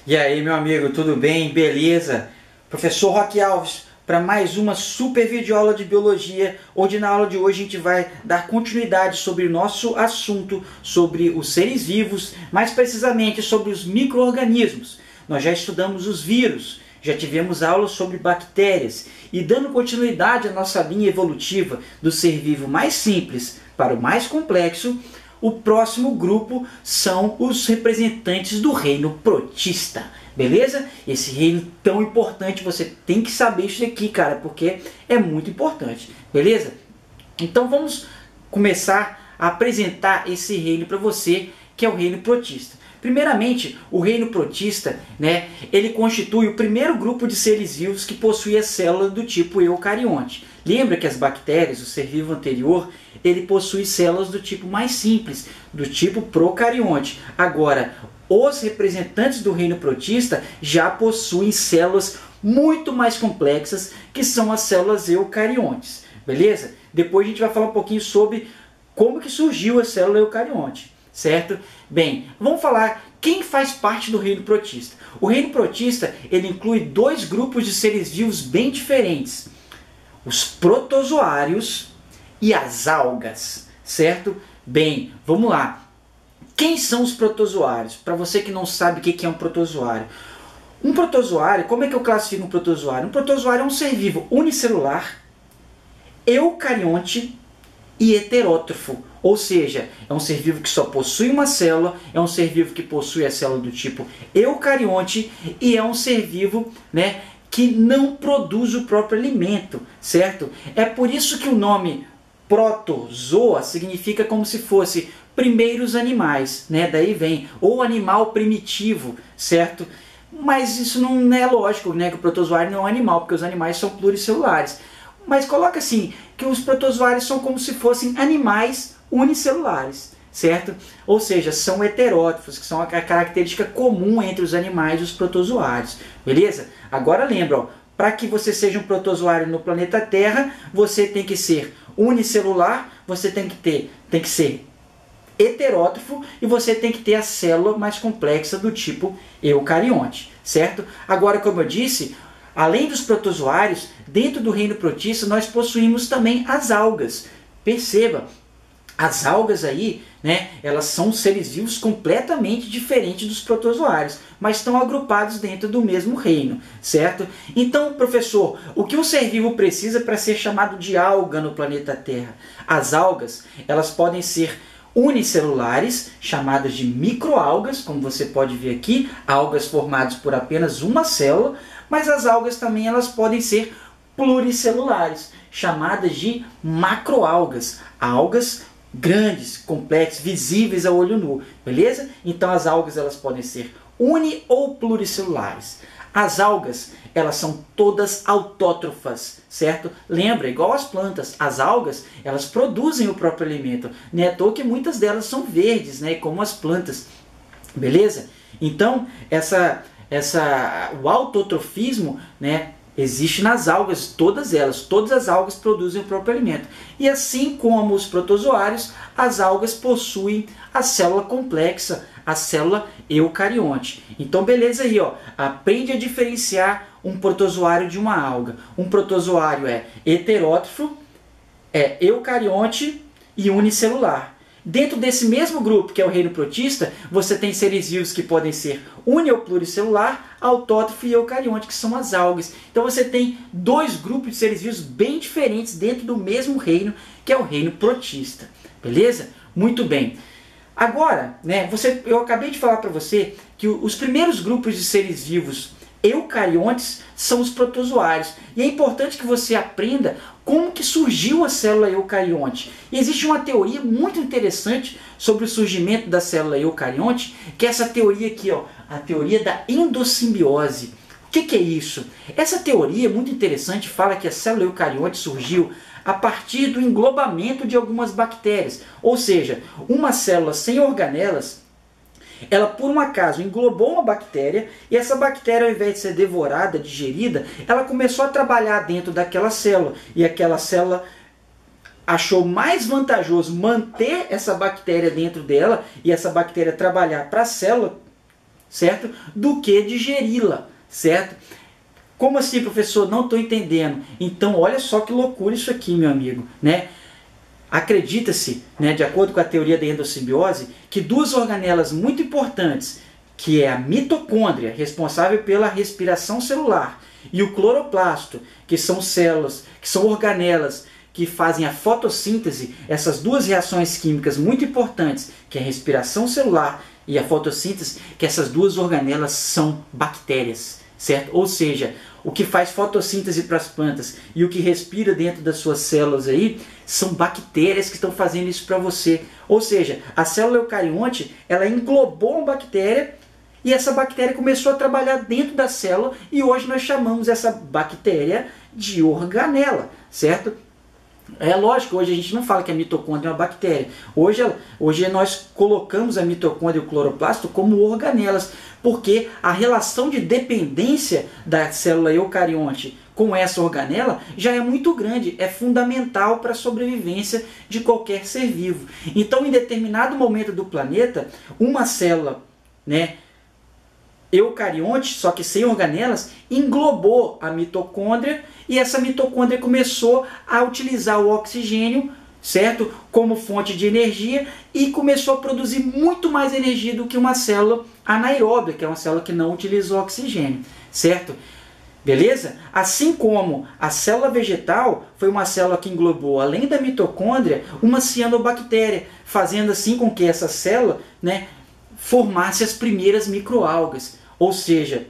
E aí, meu amigo, tudo bem? Beleza? Professor Roque Alves, para mais uma super videoaula de biologia, onde na aula de hoje a gente vai dar continuidade sobre o nosso assunto, sobre os seres vivos, mais precisamente sobre os micro-organismos. Nós já estudamos os vírus, já tivemos aulas sobre bactérias, e dando continuidade à nossa linha evolutiva do ser vivo mais simples para o mais complexo, o próximo grupo são os representantes do reino protista, beleza? Esse reino tão importante, você tem que saber isso aqui, cara, porque é muito importante, beleza? Então vamos começar a apresentar esse reino para você, que é o reino protista. Primeiramente, o reino protista, ele constitui o primeiro grupo de seres vivos que possui a célula do tipo eucarionte. Lembra que as bactérias, o ser vivo anterior, ele possui células do tipo mais simples, do tipo procarionte. Agora, os representantes do reino protista já possuem células muito mais complexas, que são as células eucariontes, beleza? Depois a gente vai falar um pouquinho sobre como que surgiu a célula eucarionte, certo? Bem, vamos falar quem faz parte do reino protista. O reino protista, ele inclui dois grupos de seres vivos bem diferentes: os protozoários e as algas, certo? Bem, vamos lá. Quem são os protozoários? Para você que não sabe o que é um protozoário. Um protozoário, como é que eu classifico um protozoário? Um protozoário é um ser vivo unicelular, eucarionte e heterótrofo. Ou seja, é um ser vivo que só possui uma célula, é um ser vivo que possui a célula do tipo eucarionte e é um ser vivo, que não produz o próprio alimento, certo? É por isso que o nome protozoa significa como se fosse primeiros animais, daí vem, ou animal primitivo, certo? Mas isso não é lógico, que o protozoário não é um animal, porque os animais são pluricelulares. Mas coloca assim, que os protozoários são como se fossem animais unicelulares, certo? Ou seja, são heterótrofos, que são a característica comum entre os animais e os protozoários, beleza? Agora lembra, para que você seja um protozoário no planeta Terra, você tem que ser unicelular, você tem que ser heterótrofo e você tem que ter a célula mais complexa do tipo eucarionte, certo? Agora, como eu disse, além dos protozoários, dentro do reino protista nós possuímos também as algas. Perceba, as algas aí, elas são seres vivos completamente diferentes dos protozoários, mas estão agrupados dentro do mesmo reino, certo? Então, professor, o que um ser vivo precisa para ser chamado de alga no planeta Terra? As algas, elas podem ser unicelulares, chamadas de microalgas, como você pode ver aqui, algas formadas por apenas uma célula, mas as algas também elas podem ser pluricelulares, chamadas de macroalgas, algas grandes, complexas, visíveis a olho nu, beleza? Então as algas elas podem ser uni ou pluricelulares. As algas, elas são todas autótrofas, certo? Lembra, igual as plantas, as algas, elas produzem o próprio alimento. Não é à toa que muitas delas são verdes, como as plantas, beleza? Então, o autotrofismo, existe nas algas, todas as algas produzem o próprio alimento. E assim como os protozoários, as algas possuem a célula complexa, a célula eucarionte. Então beleza aí, aprende a diferenciar um protozoário de uma alga. Um protozoário é heterótrofo, é eucarionte e unicelular. Dentro desse mesmo grupo, que é o reino protista, você tem seres vivos que podem ser uni ou pluricelular, autótrofo e eucarionte, que são as algas. Então você tem dois grupos de seres vivos bem diferentes dentro do mesmo reino, que é o reino protista. Beleza? Muito bem. Agora, eu acabei de falar para você que os primeiros grupos de seres vivos eucariontes são os protozoários. E é importante que você aprenda como que surgiu a célula eucarionte. E existe uma teoria muito interessante sobre o surgimento da célula eucarionte, que é essa teoria aqui, a teoria da endossimbiose. O que é isso? Essa teoria muito interessante fala que a célula eucarionte surgiu a partir do englobamento de algumas bactérias. Ou seja, uma célula sem organelas, ela por um acaso englobou uma bactéria e essa bactéria, ao invés de ser devorada, digerida, ela começou a trabalhar dentro daquela célula. E aquela célula achou mais vantajoso manter essa bactéria dentro dela e essa bactéria trabalhar para a célula certo? Do que digeri-la, certo? Como assim, professor? Não estou entendendo. Então, olha só que loucura isso aqui, meu amigo, né? Acredita-se, né, de acordo com a teoria da endossimbiose, que duas organelas muito importantes, que é a mitocôndria, responsável pela respiração celular, e o cloroplasto, que são células, que são organelas que fazem a fotossíntese, essas duas reações químicas muito importantes, que é a respiração celular e a fotossíntese, que essas duas organelas são bactérias, certo? Ou seja, o que faz fotossíntese para as plantas e o que respira dentro das suas células aí são bactérias que estão fazendo isso para você. Ou seja, a célula eucarionte, ela englobou uma bactéria e essa bactéria começou a trabalhar dentro da célula e hoje nós chamamos essa bactéria de organela, certo? É lógico, hoje a gente não fala que a mitocôndria é uma bactéria. Hoje nós colocamos a mitocôndria e o cloroplasto como organelas, porque a relação de dependência da célula eucarionte com essa organela já é muito grande, é fundamental para a sobrevivência de qualquer ser vivo. Então, em determinado momento do planeta, uma célula, né, eucarionte, só que sem organelas, englobou a mitocôndria e essa mitocôndria começou a utilizar o oxigênio, certo, como fonte de energia e começou a produzir muito mais energia do que uma célula anaeróbia, que é uma célula que não utiliza o oxigênio, certo? Beleza? Assim como a célula vegetal foi uma célula que englobou, além da mitocôndria, uma cianobactéria, fazendo assim com que essa célula, né, formasse as primeiras microalgas. Ou seja,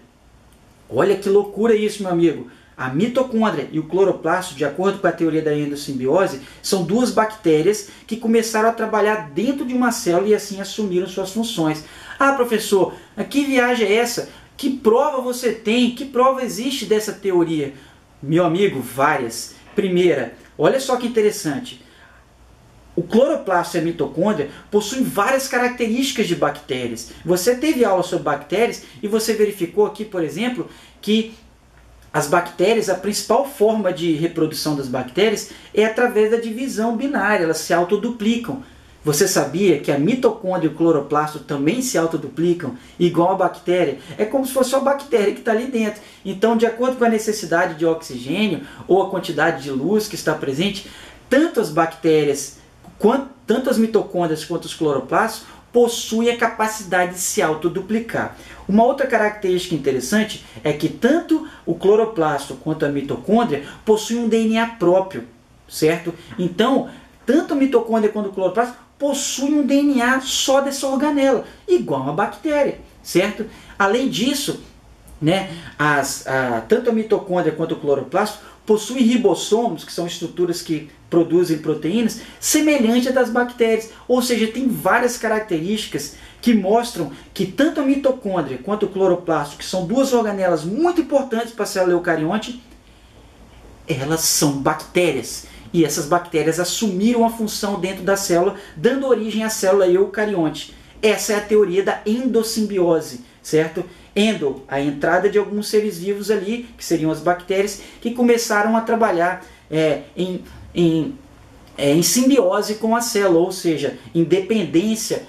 olha que loucura isso, meu amigo. A mitocôndria e o cloroplasto, de acordo com a teoria da endossimbiose, são duas bactérias que começaram a trabalhar dentro de uma célula e assim assumiram suas funções. Ah, professor, que viagem é essa? Que prova você tem? Que prova existe dessa teoria? Meu amigo, várias. Primeira, olha só que interessante. O cloroplasto e a mitocôndria possuem várias características de bactérias. Você teve aula sobre bactérias e você verificou aqui, por exemplo, que as bactérias, a principal forma de reprodução das bactérias é através da divisão binária, elas se autoduplicam. Você sabia que a mitocôndria e o cloroplasto também se autoduplicam, igual a bactéria? É como se fosse uma bactéria que está ali dentro. Então, de acordo com a necessidade de oxigênio ou a quantidade de luz que está presente, tanto as bactérias, tanto as mitocôndrias quanto os cloroplastos possuem a capacidade de se autoduplicar. Uma outra característica interessante é que tanto o cloroplasto quanto a mitocôndria possuem um DNA próprio, certo? Então, tanto a mitocôndria quanto o cloroplasto possuem um DNA só dessa organela, igual a uma bactéria, certo? Além disso, né, tanto a mitocôndria quanto o cloroplasto possuem ribossomos, que são estruturas que produzem proteínas, semelhantes às das bactérias. Ou seja, tem várias características que mostram que tanto a mitocôndria quanto o cloroplasto, que são duas organelas muito importantes para a célula eucarionte, elas são bactérias. E essas bactérias assumiram a função dentro da célula, dando origem à célula eucarionte. Essa é a teoria da endossimbiose, certo? Endo, a entrada de alguns seres vivos ali, que seriam as bactérias, que começaram a trabalhar em simbiose com a célula, ou seja, em dependência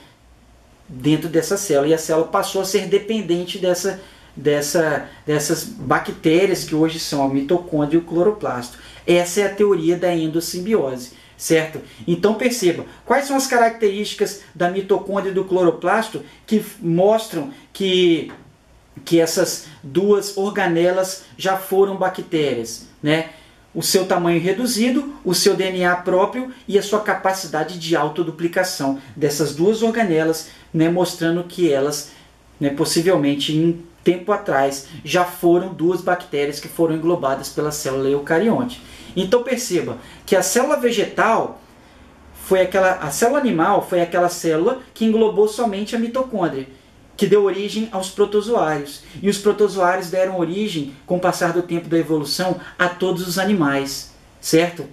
dentro dessa célula. E a célula passou a ser dependente dessas bactérias que hoje são a mitocôndria e o cloroplasto. Essa é a teoria da endossimbiose, certo? Então perceba, quais são as características da mitocôndria e do cloroplasto que mostram que essas duas organelas já foram bactérias, né? O seu tamanho reduzido, o seu DNA próprio e a sua capacidade de autoduplicação dessas duas organelas, né, mostrando que elas, né, possivelmente em tempo atrás já foram duas bactérias que foram englobadas pela célula eucarionte. Então perceba que a célula vegetal a célula animal foi aquela célula que englobou somente a mitocôndria, que deu origem aos protozoários. E os protozoários deram origem, com o passar do tempo da evolução, a todos os animais, certo?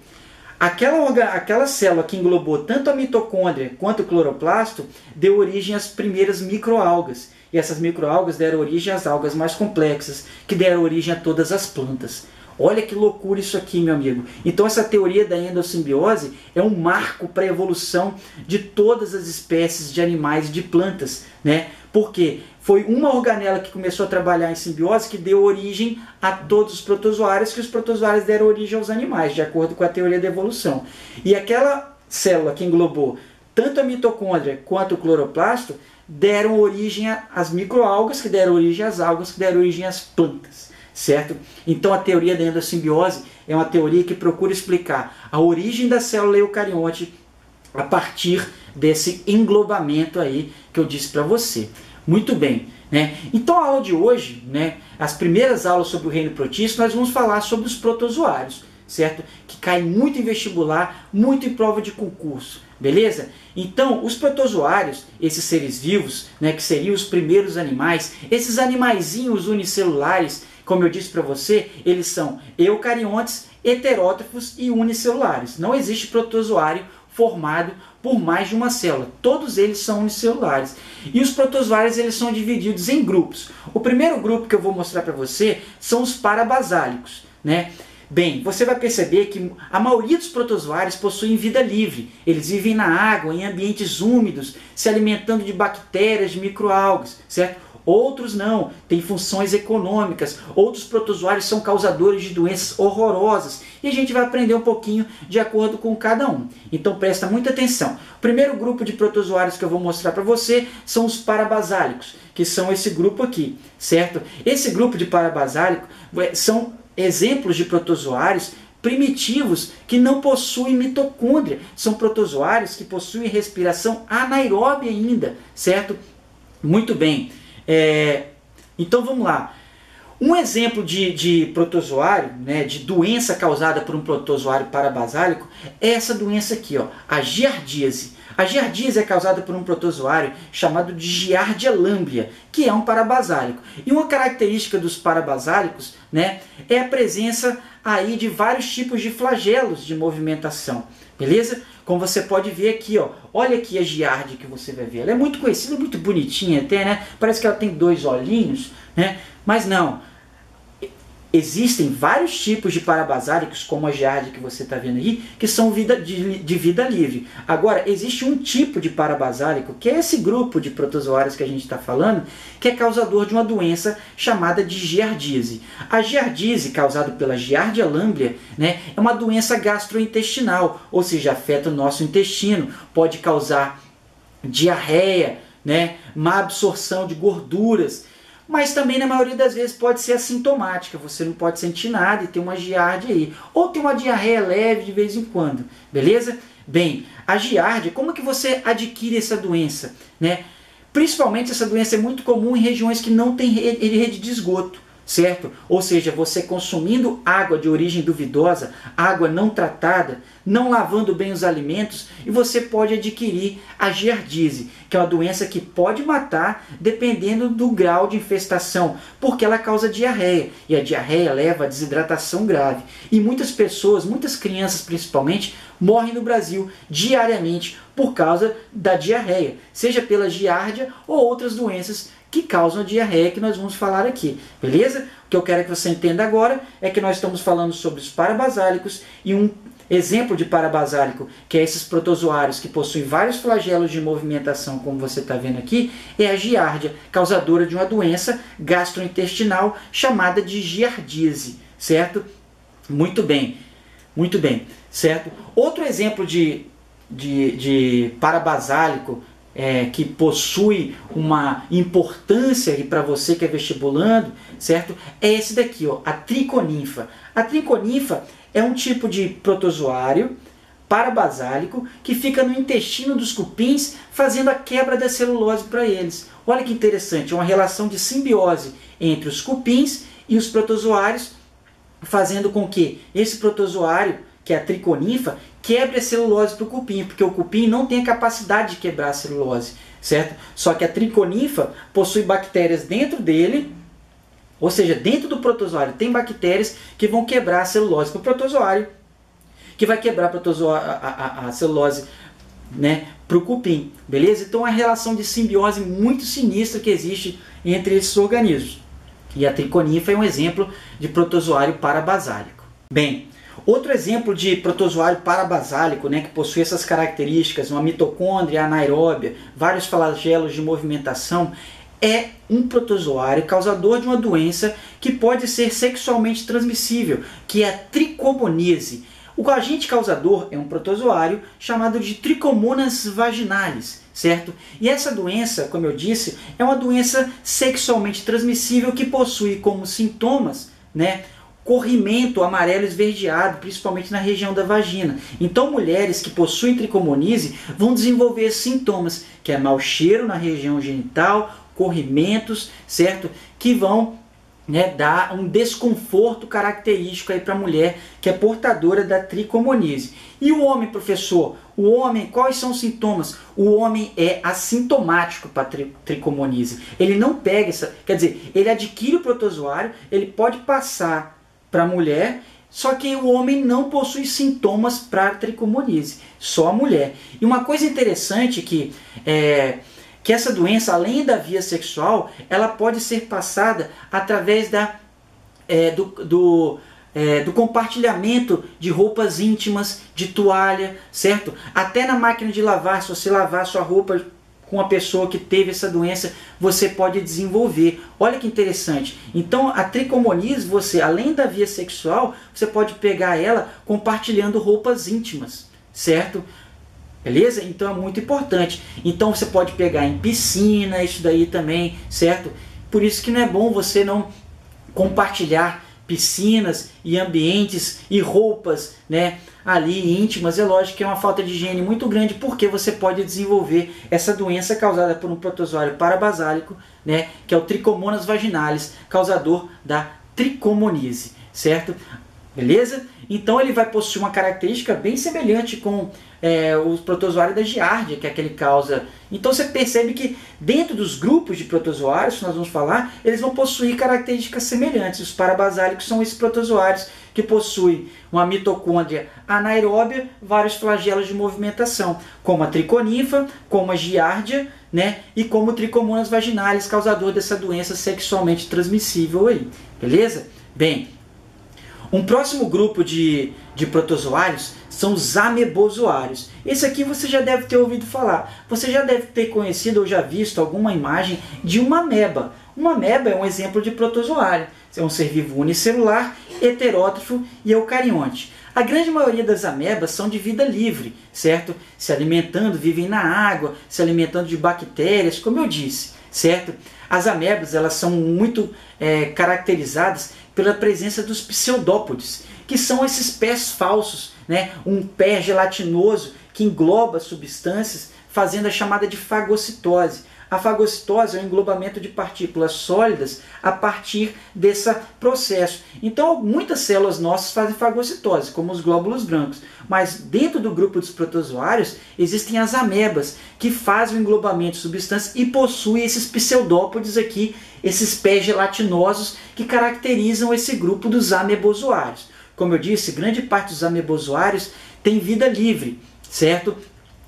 Aquela célula que englobou tanto a mitocôndria quanto o cloroplasto deu origem às primeiras microalgas. E essas microalgas deram origem às algas mais complexas, que deram origem a todas as plantas. Olha que loucura isso aqui, meu amigo. Então essa teoria da endossimbiose é um marco para a evolução de todas as espécies de animais e de plantas, né? Porque foi uma organela que começou a trabalhar em simbiose que deu origem a todos os protozoários, que os protozoários deram origem aos animais, de acordo com a teoria da evolução. E aquela célula que englobou tanto a mitocôndria quanto o cloroplasto deram origem às microalgas, que deram origem às algas, que deram origem às plantas, certo? Então a teoria da endossimbiose é uma teoria que procura explicar a origem da célula eucarionte a partir desse englobamento aí que eu disse para você. Muito bem, né? Então a aula de hoje, né, as primeiras aulas sobre o reino protístico, nós vamos falar sobre os protozoários, certo? Que caem muito em vestibular, muito em prova de concurso, beleza? Então, os protozoários, esses seres vivos, né, que seriam os primeiros animais, esses animaizinhos unicelulares, como eu disse para você, eles são eucariontes, heterótrofos e unicelulares. Não existe protozoário formado por mais de uma célula. Todos eles são unicelulares. E os protozoários eles são divididos em grupos. O primeiro grupo que eu vou mostrar para você são os parabasálicos, né? Bem, você vai perceber que a maioria dos protozoários possuem vida livre. Eles vivem na água, em ambientes úmidos, se alimentando de bactérias, de microalgas, certo? Outros não, têm funções econômicas. Outros protozoários são causadores de doenças horrorosas. E a gente vai aprender um pouquinho de acordo com cada um. Então presta muita atenção. O primeiro grupo de protozoários que eu vou mostrar para você são os parabasálicos, que são esse grupo aqui, certo? Esse grupo de parabasálicos são exemplos de protozoários primitivos que não possuem mitocôndria. São protozoários que possuem respiração anaeróbia ainda, certo? Muito bem. Então vamos lá. Um exemplo de protozoário, né, de doença causada por um protozoário parabasálico, é essa doença aqui, ó, a giardíase. A giardíase é causada por um protozoário chamado de Giardia lamblia, que é um parabasálico. E uma característica dos parabasálicos, né, é a presença aí de vários tipos de flagelos de movimentação. Beleza? Como você pode ver aqui, ó, olha aqui a giardia que você vai ver. Ela é muito conhecida, muito bonitinha até, né? Parece que ela tem 2 olhinhos, né? Mas não. Existem vários tipos de parabasálicos, como a giardia que você está vendo aí, que são de vida livre. Agora, existe um tipo de parabasálico, que é esse grupo de protozoários que a gente está falando, que é causador de uma doença chamada de giardíase. A giardíase, causada pela Giardia lamblia, né, é uma doença gastrointestinal, ou seja, afeta o nosso intestino, pode causar diarreia, né, má absorção de gorduras, mas também na maioria das vezes pode ser assintomática, você não pode sentir nada e ter uma giardia aí, ou ter uma diarreia leve de vez em quando, beleza? Bem, a giardia, como que você adquire essa doença, né? Principalmente essa doença é muito comum em regiões que não tem rede de esgoto, certo? Ou seja, você consumindo água de origem duvidosa, água não tratada, não lavando bem os alimentos, e você pode adquirir a giardíase, que é uma doença que pode matar dependendo do grau de infestação, porque ela causa diarreia, e a diarreia leva a desidratação grave. E muitas pessoas, muitas crianças principalmente, morrem no Brasil diariamente por causa da diarreia, seja pela giardia ou outras doenças que causam a diarreia que nós vamos falar aqui, beleza? O que eu quero que você entenda agora é que nós estamos falando sobre os parabasálicos e um exemplo de parabasálico, que é esses protozoários que possuem vários flagelos de movimentação, como você está vendo aqui, é a giardia, causadora de uma doença gastrointestinal chamada de giardíase, certo? Muito bem, certo? Outro exemplo de parabasálico que possui uma importância para você que é vestibulando, certo? É esse daqui, ó, a triconinfa. A triconinfa é um tipo de protozoário parabasálico que fica no intestino dos cupins fazendo a quebra da celulose para eles. Olha que interessante, é uma relação de simbiose entre os cupins e os protozoários, fazendo com que esse protozoário, que é a triconinfa, quebre a celulose para o cupim, porque o cupim não tem a capacidade de quebrar a celulose, certo? Só que a triconinfa possui bactérias dentro dele, ou seja, dentro do protozoário tem bactérias que vão quebrar a celulose para o protozoário, que vai quebrar a celulose, né, para o cupim, beleza? Então é uma relação de simbiose muito sinistra que existe entre esses organismos. E a triconífa é um exemplo de protozoário parabasálico. Bem, outro exemplo de protozoário parabasálico, né, que possui essas características, uma mitocôndria anaeróbia, vários flagelos de movimentação, é um protozoário causador de uma doença que pode ser sexualmente transmissível, que é a tricomoníase. O agente causador é um protozoário chamado de Trichomonas vaginalis, certo? E essa doença, como eu disse, é uma doença sexualmente transmissível que possui como sintomas, né, corrimento amarelo esverdeado, principalmente na região da vagina. Então, mulheres que possuem tricomoníase vão desenvolver esses sintomas, que é mau cheiro na região genital, corrimentos, certo? Que vão, né, dar um desconforto característico aí para a mulher que é portadora da tricomoníase. E o homem, professor? O homem, quais são os sintomas? O homem é assintomático para tricomoníase. Ele não pega essa, quer dizer, ele adquire o protozoário, ele pode passar para a mulher, só que o homem não possui sintomas para tricomoníase, só a mulher. E uma coisa interessante que essa doença, além da via sexual, ela pode ser passada através do compartilhamento de roupas íntimas, de toalha, certo? Até na máquina de lavar, se você lavar sua roupa com uma pessoa que teve essa doença, você pode desenvolver. Olha que interessante. Então, a tricomoníase, você, além da via sexual, você pode pegar ela compartilhando roupas íntimas, certo? Beleza? Então é muito importante. Então você pode pegar em piscina, isso daí também, certo? Por isso que não é bom você não compartilhar piscinas e ambientes e roupas, né, ali íntimas. É lógico que é uma falta de higiene muito grande, porque você pode desenvolver essa doença causada por um protozoário parabasálico, né, que é o Trichomonas vaginalis, causador da tricomoníase, certo? Beleza? Então ele vai possuir uma característica bem semelhante com o protozoário da giardia, que é aquele causa. Então você percebe que dentro dos grupos de protozoários que nós vamos falar, eles vão possuir características semelhantes. Os parabasálicos são esses protozoários que possuem uma mitocôndria anaeróbia, vários flagelos de movimentação, como a triconífa, como a giardia, né, e como o Trichomonas vaginalis, causador dessa doença sexualmente transmissível aí. Beleza? Bem, um próximo grupo de protozoários são os amebozoários. Esse aqui você já deve ter ouvido falar. Você já deve ter conhecido ou já visto alguma imagem de uma ameba. Uma ameba é um exemplo de protozoário. É um ser vivo unicelular, heterótrofo e eucarionte. A grande maioria das amebas são de vida livre, certo? Se alimentando, vivem na água, se alimentando de bactérias, como eu disse, certo? As amebas, elas são muito caracterizadas pela presença dos pseudópodes, que são esses pés falsos, né? Um pé gelatinoso que engloba substâncias, fazendo a chamada de fagocitose. A fagocitose é o englobamento de partículas sólidas a partir desse processo. Então, muitas células nossas fazem fagocitose, como os glóbulos brancos. Mas dentro do grupo dos protozoários, existem as amebas, que fazem o englobamento de substâncias e possuem esses pseudópodes aqui, esses pés gelatinosos que caracterizam esse grupo dos amebozoários. Como eu disse, grande parte dos amebozoários tem vida livre, certo?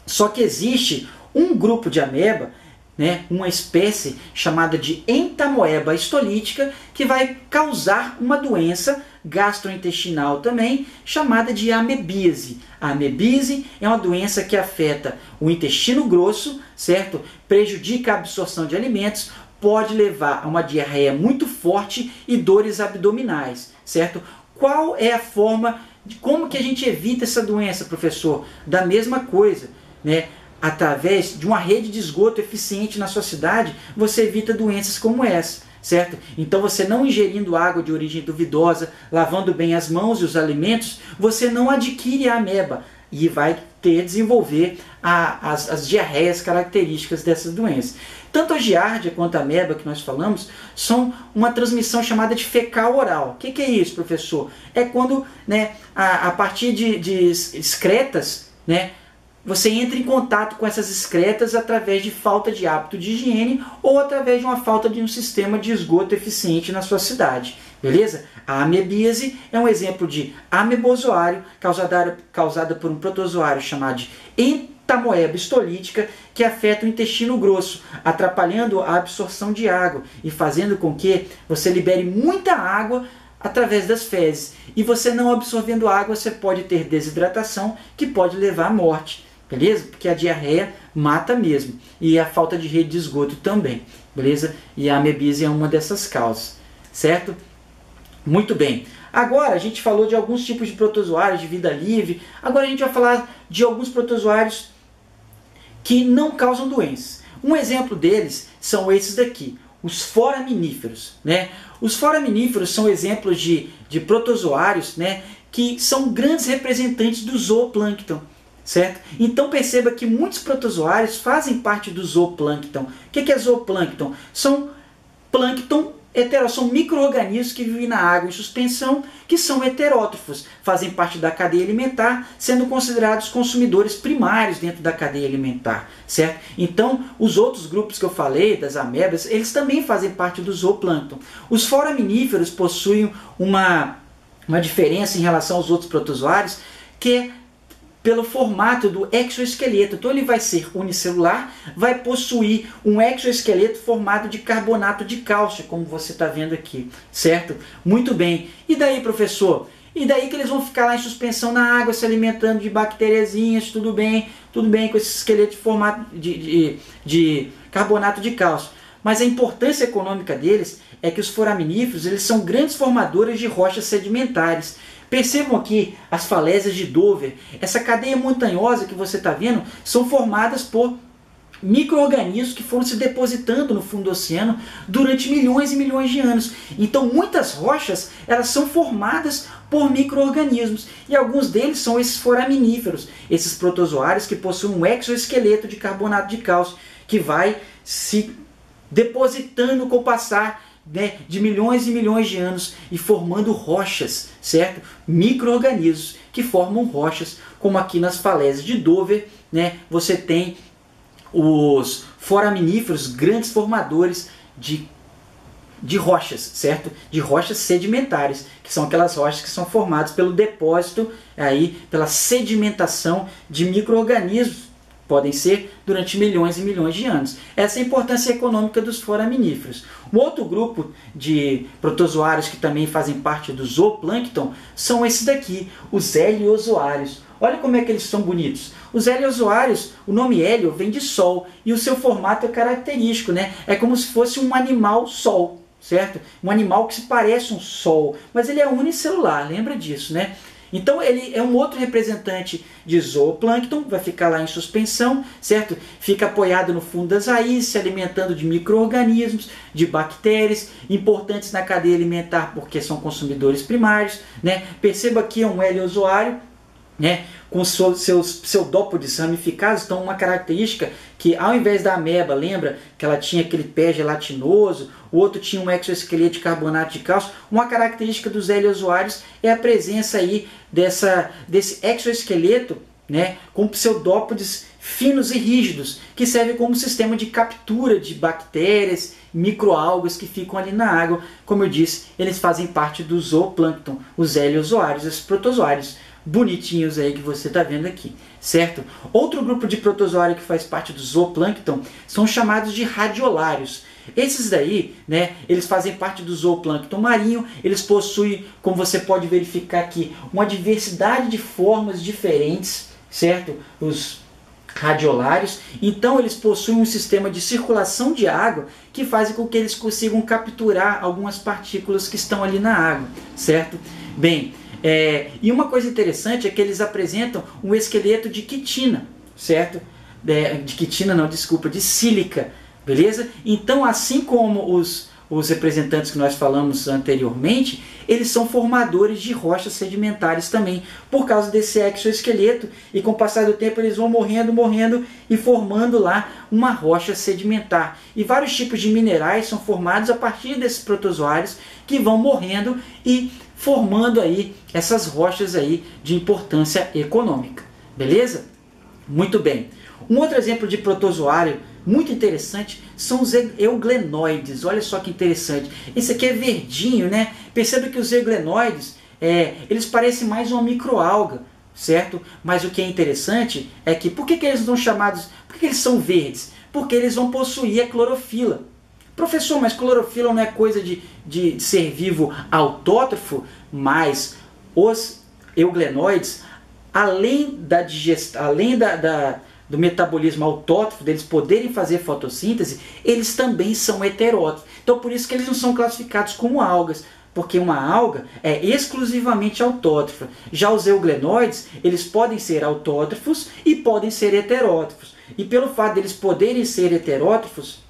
Só que existe um grupo de ameba, né, uma espécie chamada de entamoeba histolítica, que vai causar uma doença gastrointestinal também, chamada de amebíase. A amebíase é uma doença que afeta o intestino grosso, certo? Prejudica a absorção de alimentos, pode levar a uma diarreia muito forte e dores abdominais, certo? Qual é a forma de como que a gente evita essa doença, professor? Da mesma coisa, né? Através de uma rede de esgoto eficiente na sua cidade, você evita doenças como essa, certo? Então você não ingerindo água de origem duvidosa, lavando bem as mãos e os alimentos, você não adquire a ameba e vai desenvolver as diarreias características dessas doenças. Tanto a giardia quanto a ameba que nós falamos são uma transmissão chamada de fecal oral. O que é isso, professor? É quando, né, a partir de excretas, né, você entra em contato com essas excretas através de falta de hábito de higiene ou através de uma falta de um sistema de esgoto eficiente na sua cidade. Beleza? A amebíase é um exemplo de amebozoário causada por um protozoário chamado de tamoeba histolítica que afeta o intestino grosso, atrapalhando a absorção de água e fazendo com que você libere muita água através das fezes. E você não absorvendo água, você pode ter desidratação, que pode levar à morte, beleza? Porque a diarreia mata mesmo, e a falta de rede de esgoto também, beleza? E a amebise é uma dessas causas, certo? Muito bem. Agora a gente falou de alguns tipos de protozoários de vida livre. Agora a gente vai falar de alguns protozoários que não causam doenças. Um exemplo deles são esses daqui, os foraminíferos, né? Os foraminíferos são exemplos de protozoários, né, que são grandes representantes do zooplâncton, certo? Então perceba que muitos protozoários fazem parte do zooplâncton. O que é zooplâncton? São plâncton são micro-organismos que vivem na água em suspensão, que são heterótrofos, fazem parte da cadeia alimentar, sendo considerados consumidores primários dentro da cadeia alimentar, certo? Então, os outros grupos que eu falei, das amebas, eles também fazem parte do zooplâncton. Os foraminíferos possuem uma diferença em relação aos outros protozoários, que é pelo formato do exoesqueleto. Então ele vai ser unicelular, vai possuir um exoesqueleto formado de carbonato de cálcio, como você está vendo aqui, certo? Muito bem. E daí, professor? E daí que eles vão ficar lá em suspensão na água, se alimentando de bactériazinhas, tudo bem com esse esqueleto de formato de carbonato de cálcio. Mas a importância econômica deles é que os foraminíferos, eles são grandes formadores de rochas sedimentares. Percebam aqui as falésias de Dover. Essa cadeia montanhosa que você está vendo são formadas por micro-organismos que foram se depositando no fundo do oceano durante milhões e milhões de anos. Então muitas rochas elas são formadas por micro-organismos, e alguns deles são esses foraminíferos, esses protozoários que possuem um exoesqueleto de carbonato de cálcio, que vai se depositando com o passar de milhões e milhões de anos e formando rochas, certo? Micro-organismos que formam rochas, como aqui nas falésias de Dover, né? Você tem os foraminíferos, grandes formadores de rochas, certo? De rochas sedimentares, que são aquelas rochas que são formadas pelo depósito, aí, pela sedimentação de micro-organismos, podem ser durante milhões e milhões de anos. Essa é a importância econômica dos foraminíferos. Um outro grupo de protozoários que também fazem parte do zooplâncton são esses daqui, os heliozoários. Olha como é que eles são bonitos. Os heliozoários, o nome hélio vem de sol, e o seu formato é característico, né? É como se fosse um animal sol, certo? Um animal que se parece um sol, mas ele é unicelular, lembra disso, né? Então ele é um outro representante de zooplâncton, vai ficar lá em suspensão, certo? Fica apoiado no fundo das raízes, se alimentando de micro-organismos, de bactérias, importantes na cadeia alimentar porque são consumidores primários, né? Perceba que é um heliozoário, né, com seus pseudópodes ramificados. Então uma característica que, ao invés da ameba, lembra que ela tinha aquele pé gelatinoso, o outro tinha um exoesqueleto de carbonato de cálcio. Uma característica dos heliozoários é a presença aí desse exoesqueleto, né, com pseudópodes finos e rígidos, que serve como sistema de captura de bactérias, microalgas que ficam ali na água. Como eu disse, eles fazem parte do zooplâncton, os heliozoários, os protozoários bonitinhos aí que você está vendo aqui, certo? Outro grupo de protozoário que faz parte do zooplâncton são chamados de radiolários. Esses daí, né, eles fazem parte do zooplâncton marinho, eles possuem, como você pode verificar aqui, uma diversidade de formas diferentes, certo? Os radiolários. Então eles possuem um sistema de circulação de água que faz com que eles consigam capturar algumas partículas que estão ali na água, certo? Bem, e uma coisa interessante é que eles apresentam um esqueleto de quitina, certo? De quitina não, desculpa, de sílica, beleza? Então, assim como os representantes que nós falamos anteriormente, eles são formadores de rochas sedimentares também, por causa desse exoesqueleto, e com o passar do tempo eles vão morrendo e formando lá uma rocha sedimentar. E vários tipos de minerais são formados a partir desses protozoários que vão morrendo e formando aí essas rochas aí de importância econômica. Beleza? Muito bem. Um outro exemplo de protozoário muito interessante são os euglenoides. Olha só que interessante. Esse aqui é verdinho, né? Perceba que os euglenoides, eles parecem mais uma microalga, certo? Mas o que é interessante é que, por que eles são chamados, por que eles são verdes? Porque eles vão possuir a clorofila. Professor, mas clorofila não é coisa de ser vivo autótrofo? Mas os euglenoides, além da digestão, além do metabolismo autótrofo, deles poderem fazer fotossíntese, eles também são heterótrofos. Então por isso que eles não são classificados como algas, porque uma alga é exclusivamente autótrofa. Já os euglenoides, eles podem ser autótrofos e podem ser heterótrofos. E pelo fato de eles poderem ser heterótrofos,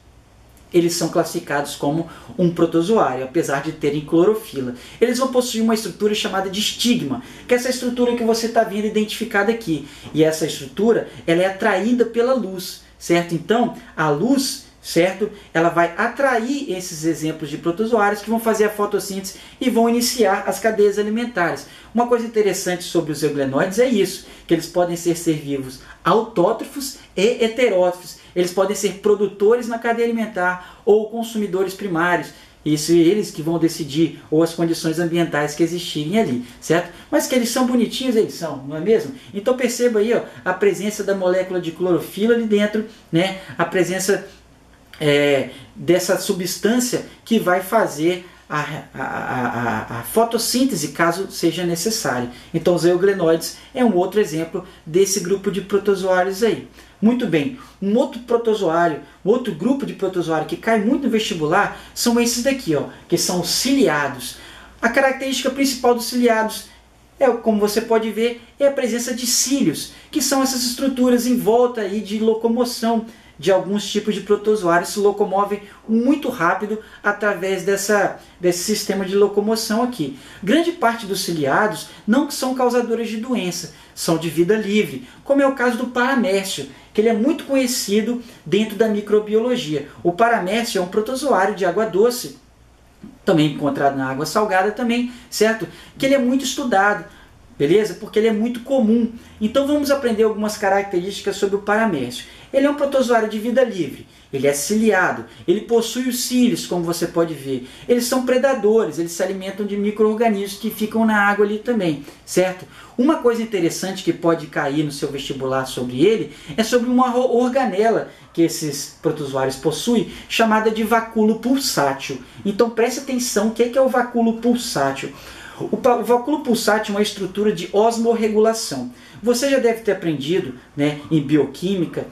eles são classificados como um protozoário, apesar de terem clorofila. Eles vão possuir uma estrutura chamada de estigma, que é essa estrutura que você está vendo identificada aqui. E essa estrutura, ela é atraída pela luz, certo? Então, a luz, certo? Ela vai atrair esses exemplos de protozoários que vão fazer a fotossíntese e vão iniciar as cadeias alimentares. Uma coisa interessante sobre os euglenoides é isso, que eles podem ser vivos autótrofos e heterótrofos. Eles podem ser produtores na cadeia alimentar ou consumidores primários. Isso eles que vão decidir, ou as condições ambientais que existirem ali, certo? Mas que eles são bonitinhos, eles são, não é mesmo? Então perceba aí, ó, a presença da molécula de clorofila ali dentro, né? A presença dessa substância que vai fazer a fotossíntese, caso seja necessário. Então os euglenoides é um outro exemplo desse grupo de protozoários aí. Muito bem, um outro protozoário, outro grupo de protozoário que cai muito no vestibular são esses daqui, ó, que são os ciliados. A característica principal dos ciliados como você pode ver, é a presença de cílios, que são essas estruturas em volta aí de locomoção de alguns tipos de protozoários, se locomovem muito rápido através desse sistema de locomoção aqui. Grande parte dos ciliados não são causadores de doença, são de vida livre, como é o caso do paramécio, que ele é muito conhecido dentro da microbiologia. O paramécio é um protozoário de água doce, também encontrado na água salgada também, certo? Que ele é muito estudado, beleza? Porque ele é muito comum. Então vamos aprender algumas características sobre o paramécio. Ele é um protozoário de vida livre, ele é ciliado, ele possui os cílios, como você pode ver. Eles são predadores, eles se alimentam de micro-organismos que ficam na água ali também, certo? Uma coisa interessante que pode cair no seu vestibular sobre ele é sobre uma organela que esses protozoários possuem, chamada de vacúolo pulsátil. Então preste atenção, o que é o vacúolo pulsátil? O vacúolo pulsátil é uma estrutura de osmorregulação. Você já deve ter aprendido, né, em bioquímica,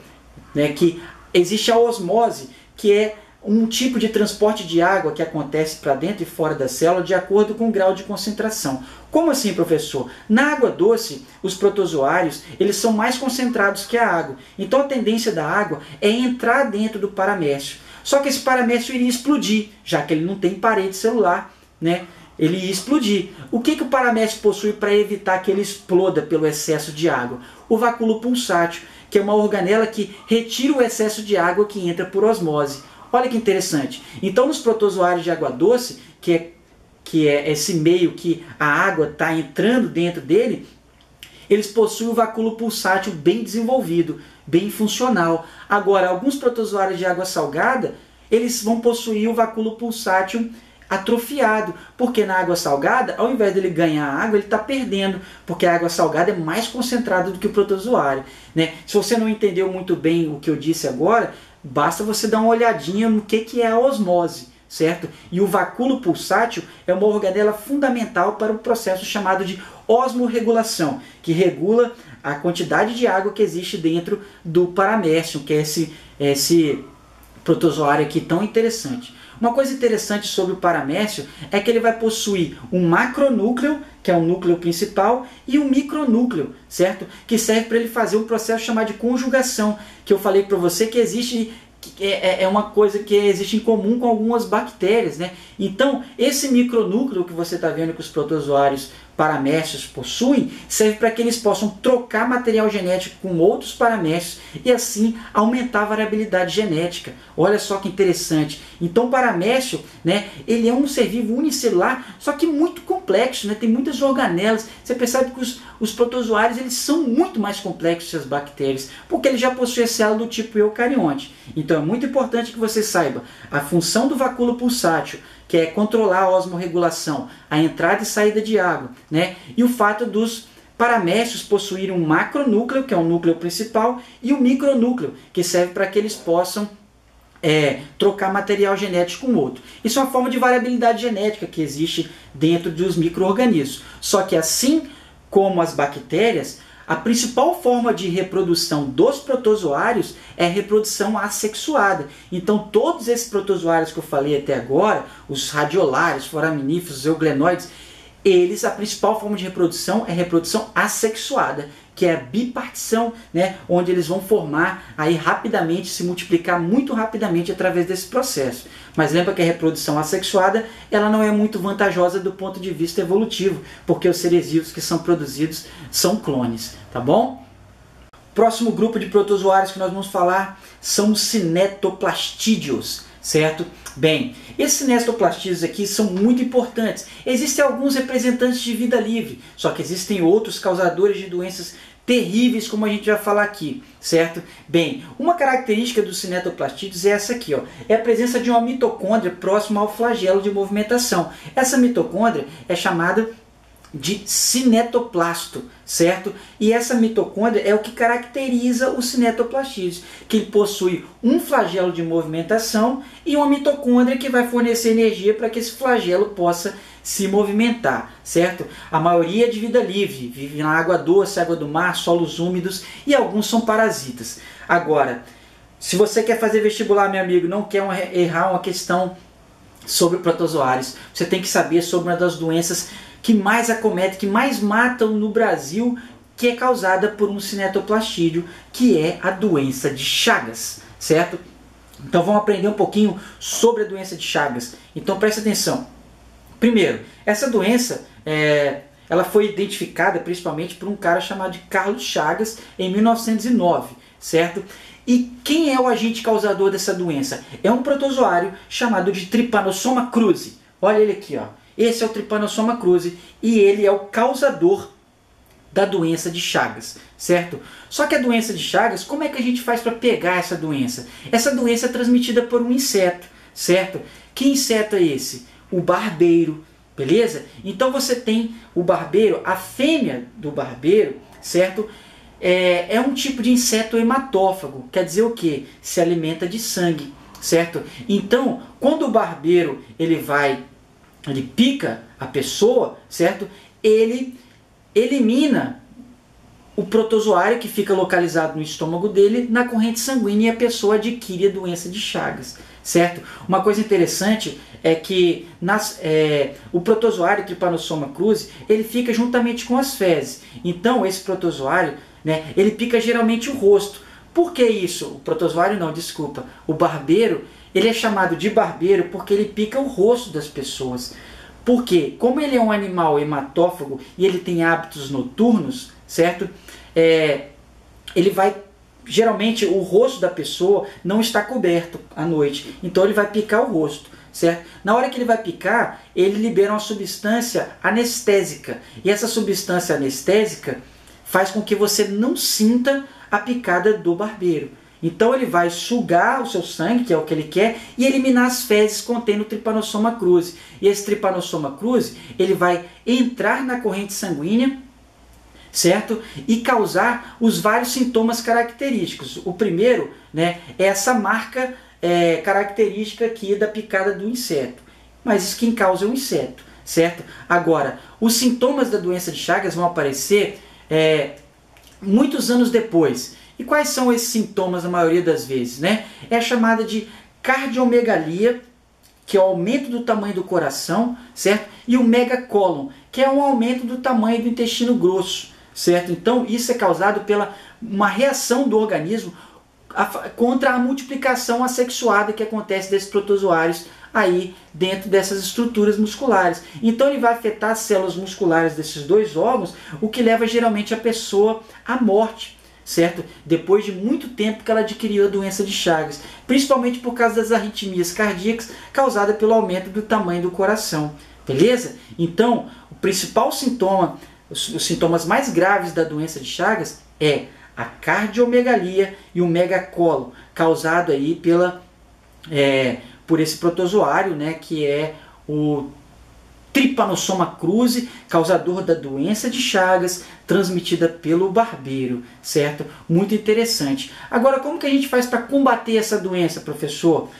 né, que existe a osmose, que é um tipo de transporte de água que acontece para dentro e fora da célula de acordo com o grau de concentração. Como assim, professor? Na água doce, os protozoários eles são mais concentrados que a água. Então a tendência da água é entrar dentro do paramécio. Só que esse paramécio iria explodir, já que ele não tem parede celular, né? Ele ia explodir. O que o paramécio possui para evitar que ele exploda pelo excesso de água? O vacúolo pulsátil, que é uma organela que retira o excesso de água que entra por osmose. Olha que interessante. Então, nos protozoários de água doce, que é esse meio que a água está entrando dentro dele, eles possuem o vacúolo pulsátil bem desenvolvido, bem funcional. Agora, alguns protozoários de água salgada, eles vão possuir o vacúolo pulsátil atrofiado, porque na água salgada, ao invés dele ganhar água, ele está perdendo, porque a água salgada é mais concentrada do que o protozoário, né? Se você não entendeu muito bem o que eu disse agora, basta você dar uma olhadinha no que é a osmose, certo? E o vacúolo pulsátil é uma organela fundamental para o processo chamado de osmorregulação, que regula a quantidade de água que existe dentro do paramécio, que é esse protozoário aqui tão interessante. Uma coisa interessante sobre o paramécio é que ele vai possuir um macronúcleo, que é o núcleo principal, e um micronúcleo, certo? Que serve para ele fazer um processo chamado de conjugação, que eu falei para você que existe, é uma coisa que existe em comum com algumas bactérias, né? Então, esse micronúcleo que você está vendo que os protozoários paramécios possuem, serve para que eles possam trocar material genético com outros paramécios e assim aumentar a variabilidade genética. Olha só que interessante. Então o paramécio, né, ele é um ser vivo unicelular, só que muito complexo, né? Tem muitas organelas. Você percebe que os protozoários eles são muito mais complexos que as bactérias, porque ele já possui a célula do tipo eucarionte. Então é muito importante que você saiba a função do vacúolo pulsátil, que é controlar a osmorregulação, a entrada e saída de água, né? E o fato dos paramécios possuírem um macronúcleo, que é o núcleo principal, e o micronúcleo, que serve para que eles possam trocar material genético com o outro. Isso é uma forma de variabilidade genética que existe dentro dos micro-organismos. Só que assim como as bactérias, a principal forma de reprodução dos protozoários é a reprodução assexuada. Então todos esses protozoários que eu falei até agora, os radiolários, foraminíferos, euglenoides, a principal forma de reprodução é a reprodução assexuada, que é a bipartição, né, onde eles vão formar aí rapidamente, se multiplicar muito rapidamente através desse processo. Mas lembra que a reprodução assexuada ela não é muito vantajosa do ponto de vista evolutivo, porque os seres vivos que são produzidos são clones, tá bom? Próximo grupo de protozoários que nós vamos falar são os cinetoplastídeos, certo? Bem, esses cinetoplastídeos aqui são muito importantes. Existem alguns representantes de vida livre, só que existem outros causadores de doenças terríveis, como a gente vai falar aqui, certo? Bem, uma característica dos cinetoplastídeos é essa aqui, ó, é a presença de uma mitocôndria próxima ao flagelo de movimentação. Essa mitocôndria é chamada de cinetoplasto, certo? E essa mitocôndria é o que caracteriza os cinetoplastídeos, que ele possui um flagelo de movimentação e uma mitocôndria que vai fornecer energia para que esse flagelo possa se movimentar, certo? A maioria é de vida livre, vive na água doce, água do mar, solos úmidos e alguns são parasitas. Agora, se você quer fazer vestibular, meu amigo, não quer errar uma questão sobre protozoários, você tem que saber sobre uma das doenças que mais acometem, que mais matam no Brasil, que é causada por um cinetoplastídeo, que é a doença de Chagas, certo? Então vamos aprender um pouquinho sobre a doença de Chagas. Então presta atenção. Primeiro, essa doença ela foi identificada principalmente por um cara chamado de Carlos Chagas em 1909, certo? E quem é o agente causador dessa doença? É um protozoário chamado de Trypanosoma cruzi. Olha ele aqui, ó. Esse é o Trypanosoma cruzi e ele é o causador da doença de Chagas, certo? Só que a doença de Chagas, como é que a gente faz para pegar essa doença? Essa doença é transmitida por um inseto, certo? Que inseto é esse? O barbeiro, beleza? Então você tem o barbeiro, a fêmea do barbeiro, certo? É um tipo de inseto hematófago, quer dizer o quê? Se alimenta de sangue, certo? Então, quando o barbeiro ele pica a pessoa, certo? Ele elimina o protozoário que fica localizado no estômago dele na corrente sanguínea e a pessoa adquire a doença de Chagas, certo? Uma coisa interessante é que o protozoário Trypanosoma cruzi ele fica juntamente com as fezes. Então esse protozoário, né, ele pica geralmente o rosto. Por que isso? O protozoário não, desculpa. O barbeiro, ele é chamado de barbeiro porque ele pica o rosto das pessoas. Porque, como ele é um animal hematófago e ele tem hábitos noturnos, certo? Ele vai, geralmente o rosto da pessoa não está coberto à noite, então ele vai picar o rosto, certo? Na hora que ele vai picar, ele libera uma substância anestésica, e essa substância anestésica faz com que você não sinta a picada do barbeiro. Então ele vai sugar o seu sangue, que é o que ele quer, e eliminar as fezes contendo o Trypanosoma cruzi. E esse Trypanosoma cruzi, ele vai entrar na corrente sanguínea, certo? E causar os vários sintomas característicos. O primeiro, né, é essa marca característica aqui da picada do inseto. Mas isso quem causa é o inseto, certo? Agora, os sintomas da doença de Chagas vão aparecer muitos anos depois. E quais são esses sintomas na maioria das vezes, né? É a chamada de cardiomegalia, que é o aumento do tamanho do coração, certo? E o megacólon, que é um aumento do tamanho do intestino grosso, certo? Então isso é causado pela uma reação do organismo contra a multiplicação assexuada que acontece desses protozoários aí dentro dessas estruturas musculares. Então ele vai afetar as células musculares desses dois órgãos, o que leva geralmente a pessoa à morte, certo? Depois de muito tempo que ela adquiriu a doença de Chagas, principalmente por causa das arritmias cardíacas causadas pelo aumento do tamanho do coração, beleza? Então, o principal sintoma, os sintomas mais graves da doença de Chagas é a cardiomegalia e o megacólon, causado aí por esse protozoário, né, que é o Trypanosoma cruzi, causador da doença de Chagas, transmitida pelo barbeiro, certo? Muito interessante. Agora, como que a gente faz para combater essa doença, professor?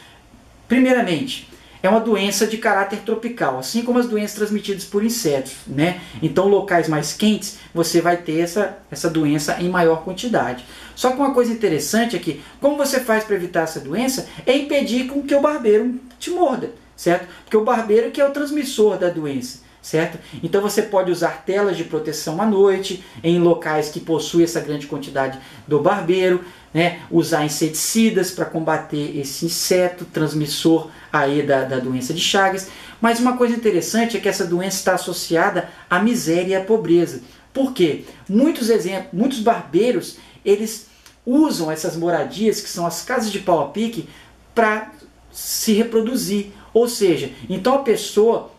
Primeiramente, é uma doença de caráter tropical, assim como as doenças transmitidas por insetos, né? Então, locais mais quentes, você vai ter essa doença em maior quantidade. Só que uma coisa interessante é que, como você faz para evitar essa doença, é impedir com que o barbeiro te morda, certo? Porque o barbeiro que é o transmissor da doença, certo? Então você pode usar telas de proteção à noite, em locais que possuem essa grande quantidade do barbeiro, né? Usar inseticidas para combater esse inseto transmissor aí da doença de Chagas. Mas uma coisa interessante é que essa doença está associada à miséria e à pobreza. Por quê? Muitos barbeiros, eles usam essas moradias, que são as casas de pau a pique, para se reproduzir. Ou seja, então a pessoa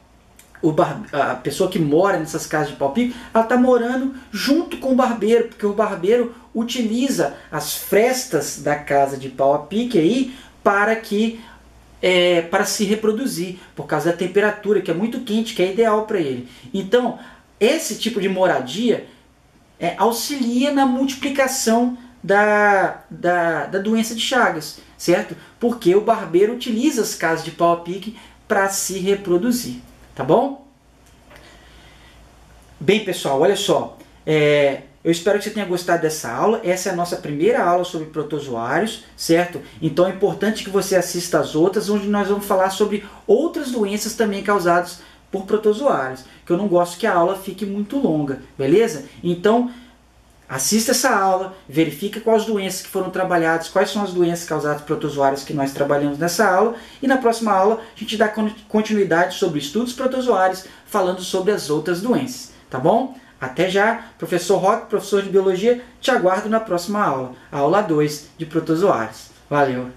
que mora nessas casas de pau a pique, ela está morando junto com o barbeiro, porque o barbeiro utiliza as frestas da casa de pau a pique aí para se reproduzir, por causa da temperatura, que é muito quente, que é ideal para ele. Então, esse tipo de moradia auxilia na multiplicação da doença de Chagas, certo? Porque o barbeiro utiliza as casas de pau a pique para se reproduzir, tá bom? Bem, pessoal, olha só, eu espero que você tenha gostado dessa aula. Essa é a nossa primeira aula sobre protozoários, certo? Então é importante que você assista às outras, onde nós vamos falar sobre outras doenças também causadas por protozoários, que eu não gosto que a aula fique muito longa, beleza? Então, assista essa aula, verifique quais doenças que foram trabalhadas, quais são as doenças causadas por protozoários que nós trabalhamos nessa aula, e na próxima aula a gente dá continuidade sobre estudos protozoários, falando sobre as outras doenças, tá bom? Até já, professor Roque, professor de Biologia, te aguardo na próxima aula, a aula 2 de protozoários. Valeu!